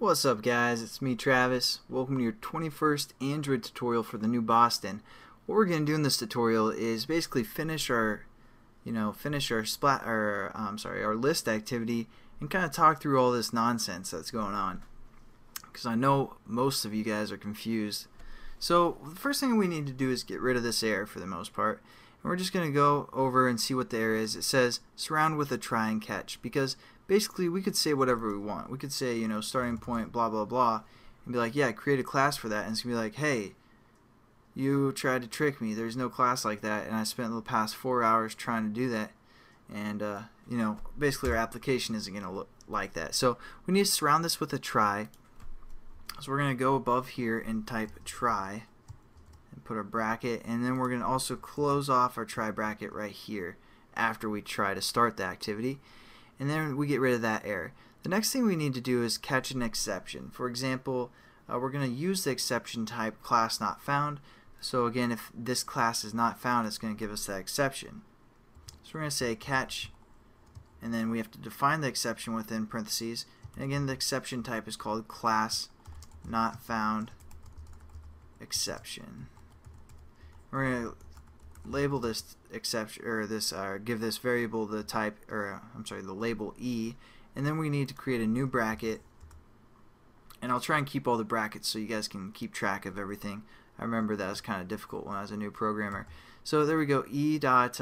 What's up guys, it's me Travis. Welcome to your 21st Android tutorial for the new Boston. What we're going to do in this tutorial is basically finish our our list activity and kind of talk through all this nonsense that's going on, because I know most of you guys are confused. So the first thing we need to do is get rid of this error for the most part, and we're just going to go over and see what the error is. It says surround with a try and catch, because basically we could say whatever we want. We could say, starting point blah blah blah, and be like, yeah, create a class for that, and it's gonna be like, hey, you tried to trick me, there's no class like that, and I spent the past 4 hours trying to do that, and basically our application isn't gonna look like that. So we need to surround this with a try. So we're gonna go above here and type try and put a bracket, and then we're gonna also close off our try bracket right here after we try to start the activity, and then we get rid of that error. The next thing we need to do is catch an exception. For example, we're going to use the exception type class not found. So again, if this class is not found, it's going to give us that exception. So we're going to say catch, and then we have to define the exception within parentheses. And again, the exception type is called class not found exception. We're going to label this exception, or give this variable the type, the label E, and then we need to create a new bracket, and I'll try and keep all the brackets so you guys can keep track of everything. I remember that was kind of difficult when I was a new programmer. So there we go, E dot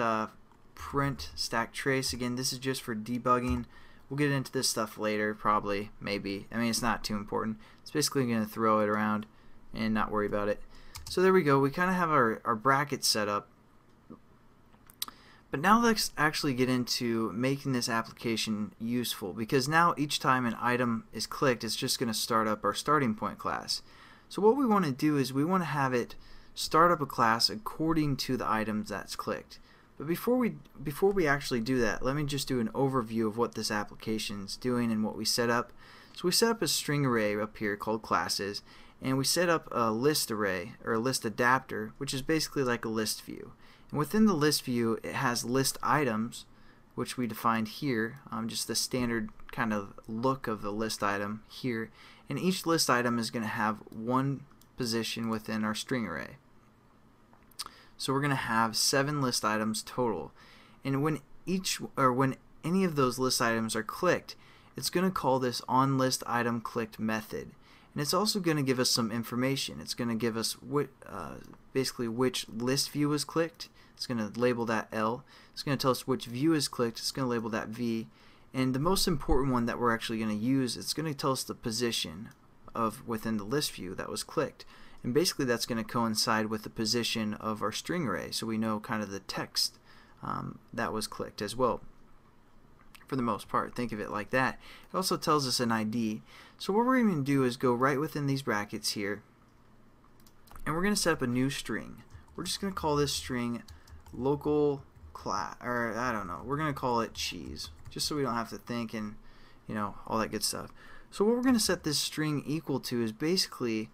print stack trace. Again, this is just for debugging. We'll get into this stuff later, probably, maybe. I mean, it's not too important. It's basically going to throw it around and not worry about it. So there we go, we kind of have our bracket set up. But now let's actually get into making this application useful, because now each time an item is clicked, it's just going to start up our starting point class. So what we want to do is we want to have it start up a class according to the items that's clicked. But before we actually do that, let me just do an overview of what this application is doing and what we set up. So we set up a string array up here called classes, and we set up a list array, or a list adapter, which is basically like a list view. And within the list view, it has list items, which we defined here, just the standard kind of look of the list item here. And each list item is going to have one position within our string array. So we're going to have 7 list items total. And when any of those list items are clicked, it's going to call this onListItemClicked method. And it's also going to give us some information. It's going to give us basically which list view is clicked. It's going to label that L. It's going to tell us which view is clicked. It's going to label that V. And the most important one that we're actually going to use, it's going to tell us the position of within the list view that was clicked. And basically that's going to coincide with the position of our string array, so we know kind of the text that was clicked as well. For the most part, think of it like that. It also tells us an ID. So what we're going to do is go right within these brackets here, and we're going to set up a new string. We're just going to call this string local class, or I don't know, we're going to call it cheese, just so we don't have to think and all that good stuff. So what we're going to set this string equal to is basically,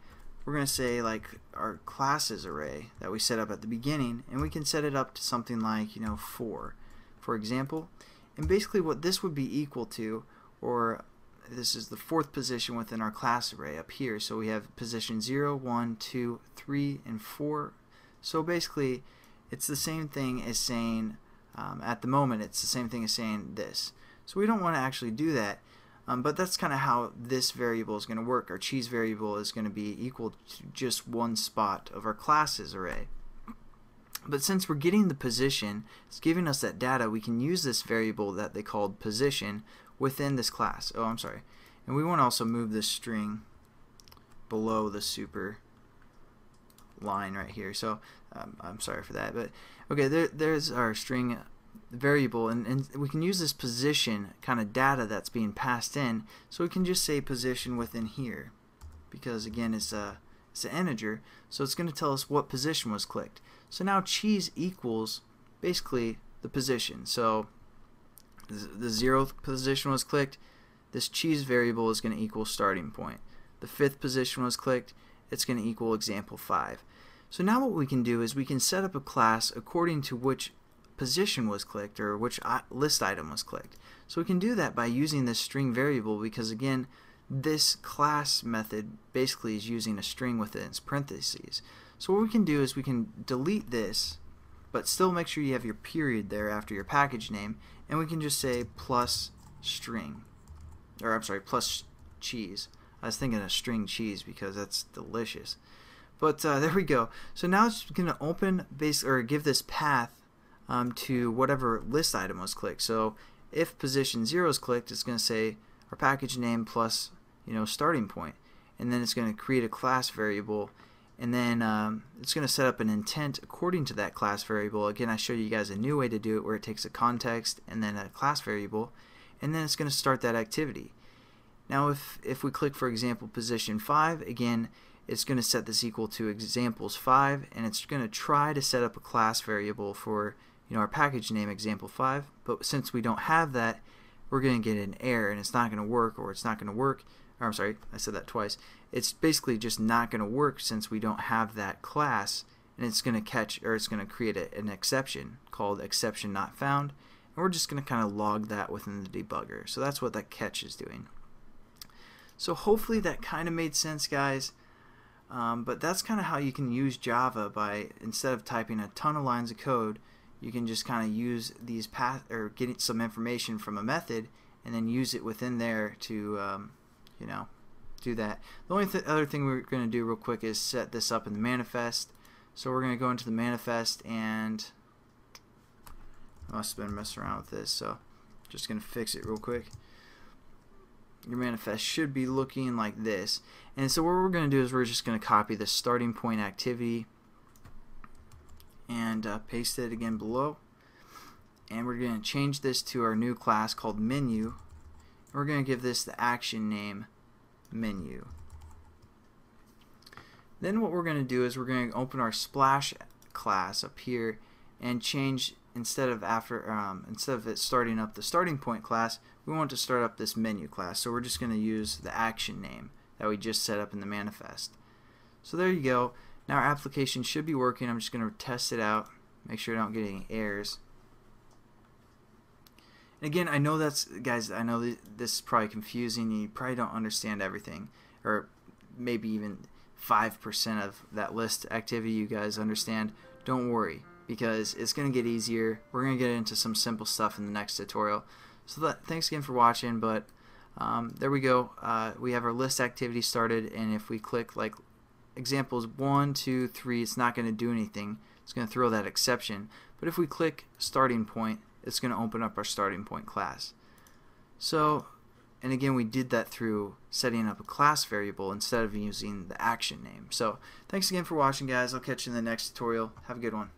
we're going to say like our classes array that we set up at the beginning, and we can set it up to something like 4, for example. And basically what this would be equal to, or this is the 4th position within our class array up here. So we have position 0, 1, 2, 3, and 4. So basically it's the same thing as saying, at the moment it's the same thing as saying this. So we don't want to actually do that, but that's kind of how this variable is going to work. Our cheese variable is going to be equal to just one spot of our classes array. But since we're getting the position, it's giving us that data, we can use this variable that they called position within this class. Oh, I'm sorry. And we want to also move this string below the super line right here. So I'm sorry for that. But okay, there's our string variable, and we can use this position kind of data that's being passed in. So we can just say position within here, because again it's an integer, so it's going to tell us what position was clicked. So now cheese equals basically the position. So the 0th position was clicked, this cheese variable is going to equal starting point. The 5th position was clicked, it's going to equal example 5. So now what we can do is we can set up a class according to which position was clicked, or which list item was clicked. So we can do that by using this string variable, because again, this class method basically is using a string within its parentheses. So what we can do is we can delete this, but still make sure you have your period there after your package name, and we can just say plus string, or I'm sorry, plus cheese. I was thinking of string cheese because that's delicious. But there we go. So now it's going to open or give this path to whatever list item was clicked. So if position 0 is clicked, it's going to say our package name plus starting point, and then it's going to create a class variable, and then it's going to set up an intent according to that class variable. Again, I showed you guys a new way to do it where it takes a context and then a class variable, and then it's going to start that activity. Now if we click, for example, position 5, again it's going to set this equal to examples 5, and it's going to try to set up a class variable for our package name example 5, but since we don't have that, we're going to get an error and it's not going to work, or it's not going to work, or I'm sorry, I said that twice. It's basically just not going to work since we don't have that class, and it's going to catch, or it's going to create an exception called exception not found, and we're just going to kind of log that within the debugger. So that's what that catch is doing. So hopefully that kind of made sense, guys. But that's kind of how you can use Java by, instead of typing a ton of lines of code, you can just kind of use these or get some information from a method and then use it within there to do that. The only other thing we're going to do real quick is set this up in the manifest. So we're going to go into the manifest, and I must have been messing around with this, so just going to fix it real quick. Your manifest should be looking like this. And so what we're going to do is we're just going to copy the starting point activity and paste it again below. And we're going to change this to our new class called menu. We're going to give this the action name menu. Then what we're going to do is we're going to open our splash class up here and change, instead of it starting up the starting point class, we want to start up this menu class. So we're just going to use the action name that we just set up in the manifest. So there you go. Now our application should be working. I'm just going to test it out, make sure I don't get any errors. And again, I know guys, I know this is probably confusing. You probably don't understand everything, or maybe even 5% of that list activity you guys understand. Don't worry, because it's going to get easier. We're going to get into some simple stuff in the next tutorial. So thanks again for watching, but there we go. We have our list activity started, and if we click like examples 1, 2, 3, it's not going to do anything. It's going to throw that exception. But if we click starting point, it's going to open up our starting point class. So, and again, we did that through setting up a class variable instead of using the action name. So thanks again for watching, guys. I'll catch you in the next tutorial. Have a good one.